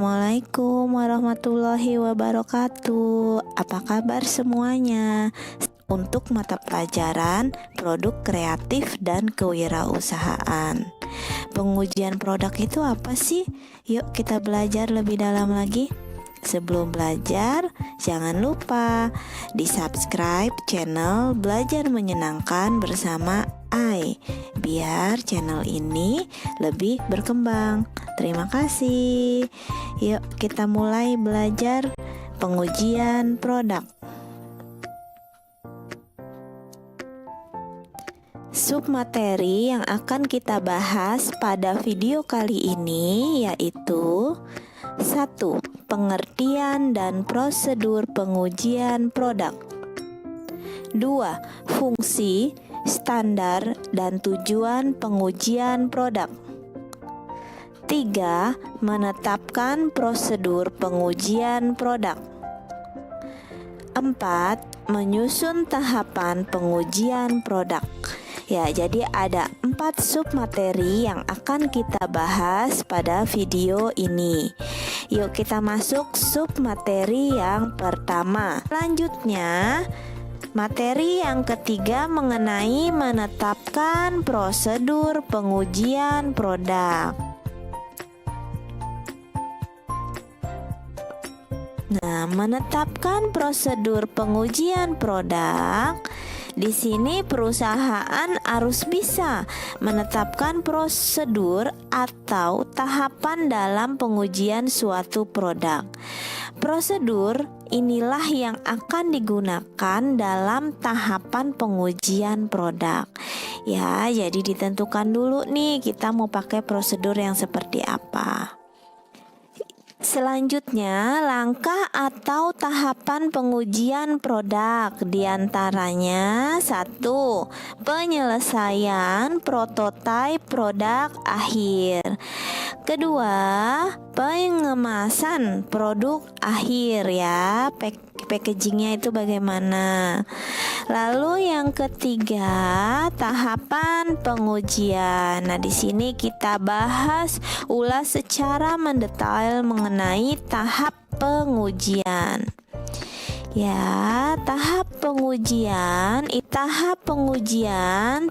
Assalamualaikum warahmatullahi wabarakatuh. Apa kabar semuanya? Untuk mata pelajaran produk kreatif dan kewirausahaan, pengujian produk itu apa sih? Yuk kita belajar lebih dalam lagi. Sebelum belajar, jangan lupa di subscribe channel Belajar Menyenangkan bersama Ai, biar channel ini lebih berkembang. Terima kasih. Yuk kita mulai belajar pengujian produk. Submateri yang akan kita bahas pada video kali ini yaitu 1. Pengertian dan prosedur pengujian produk. 2. Fungsi, standar, dan tujuan pengujian produk. 3. Menetapkan prosedur pengujian produk. 4. Menyusun tahapan pengujian produk. Ya, jadi ada 4 submateri yang akan kita bahas pada video ini. Yuk kita masuk submateri yang pertama. Selanjutnya, materi yang ketiga mengenai menetapkan prosedur pengujian produk. Nah, menetapkan prosedur pengujian produk. Di sini perusahaan harus bisa menetapkan prosedur atau tahapan dalam pengujian suatu produk. Prosedur inilah yang akan digunakan dalam tahapan pengujian produk. Ya, jadi ditentukan dulu nih kita mau pakai prosedur yang seperti apa. Selanjutnya, langkah atau tahapan pengujian produk diantaranya 1. Penyelesaian prototipe produk akhir. 2. Pengemasan produk akhir ya, packagingnya itu bagaimana. Lalu yang ketiga, tahapan pengujian. Nah, di sini kita ulas secara mendetail mengenai tahap pengujian. Ya, tahap pengujian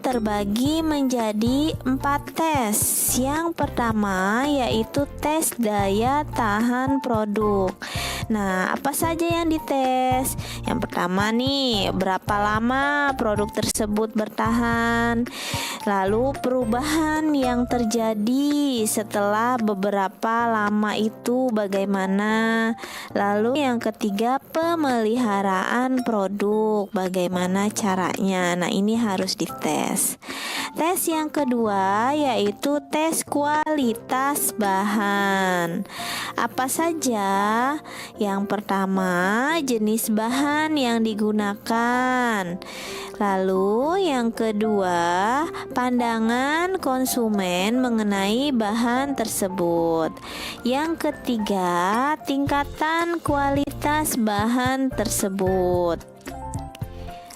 terbagi menjadi 4 tes. Yang pertama yaitu tes daya tahan produk. Nah, apa saja yang dites? Yang pertama nih, berapa lama produk tersebut bertahan? Lalu perubahan yang terjadi setelah beberapa lama itu bagaimana? Lalu yang ketiga, pemeliharaan produk, bagaimana caranya? Nah, ini harus dites. Tes yang kedua yaitu tes kualitas bahan. Apa saja? Yang pertama, jenis bahan yang digunakan. Lalu yang kedua, pandangan konsumen mengenai bahan tersebut. Yang ketiga, tingkatan kualitas bahan tersebut.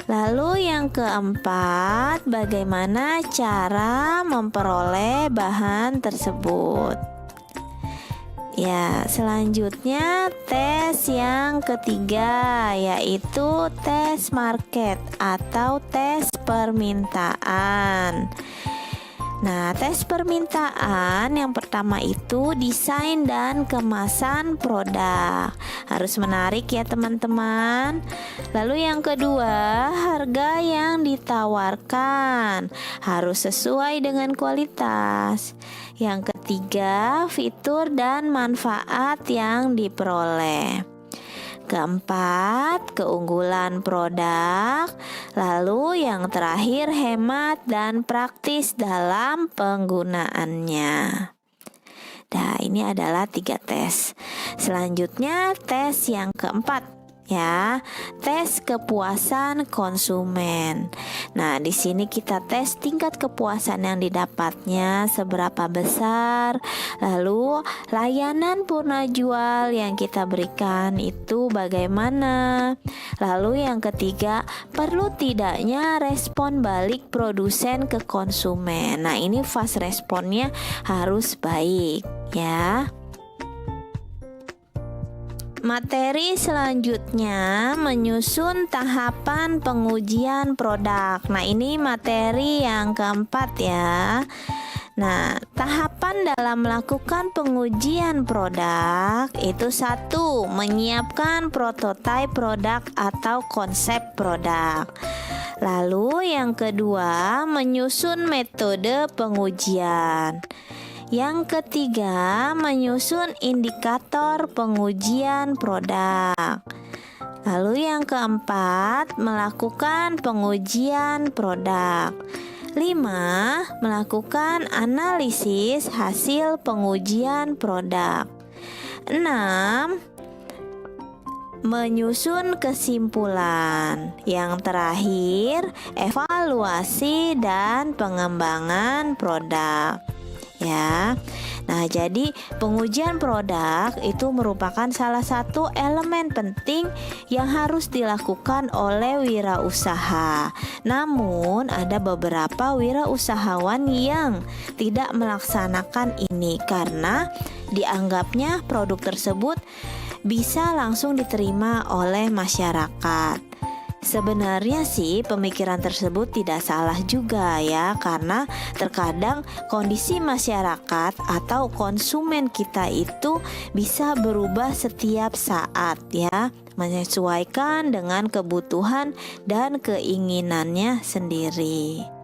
Lalu yang keempat, bagaimana cara memperoleh bahan tersebut. Ya, selanjutnya tes yang ketiga yaitu tes market atau tes permintaan. Nah, tes permintaan yang pertama itu desain dan kemasan produk. Harus menarik ya teman-teman. Lalu yang kedua, harga yang ditawarkan. Harus sesuai dengan kualitas. Yang ketiga, fitur dan manfaat yang diperoleh. Keempat, keunggulan produk. Lalu yang terakhir, hemat dan praktis dalam penggunaannya. Nah, ini adalah 3 tes. Selanjutnya tes yang keempat ya, tes kepuasan konsumen. Nah, di sini kita tes tingkat kepuasan yang didapatnya seberapa besar, lalu layanan purna jual yang kita berikan itu bagaimana. Lalu yang ketiga, perlu tidaknya respon balik produsen ke konsumen. Nah, ini fast responnya harus baik ya. Materi selanjutnya menyusun tahapan pengujian produk. Nah, ini materi yang keempat ya. Nah, tahapan dalam melakukan pengujian produk itu 1. Menyiapkan prototipe produk atau konsep produk. Lalu yang kedua, menyusun metode pengujian. Yang ketiga, menyusun indikator pengujian produk. Lalu yang keempat, melakukan pengujian produk. 5. Melakukan analisis hasil pengujian produk. 6. Menyusun kesimpulan. Yang terakhir, evaluasi dan pengembangan produk. Ya. Nah, jadi pengujian produk itu merupakan salah satu elemen penting yang harus dilakukan oleh wirausaha. Namun, ada beberapa wirausahawan yang tidak melaksanakan ini karena dianggapnya produk tersebut bisa langsung diterima oleh masyarakat. Sebenarnya sih pemikiran tersebut tidak salah juga ya, karena terkadang kondisi masyarakat atau konsumen kita itu bisa berubah setiap saat ya, menyesuaikan dengan kebutuhan dan keinginannya sendiri.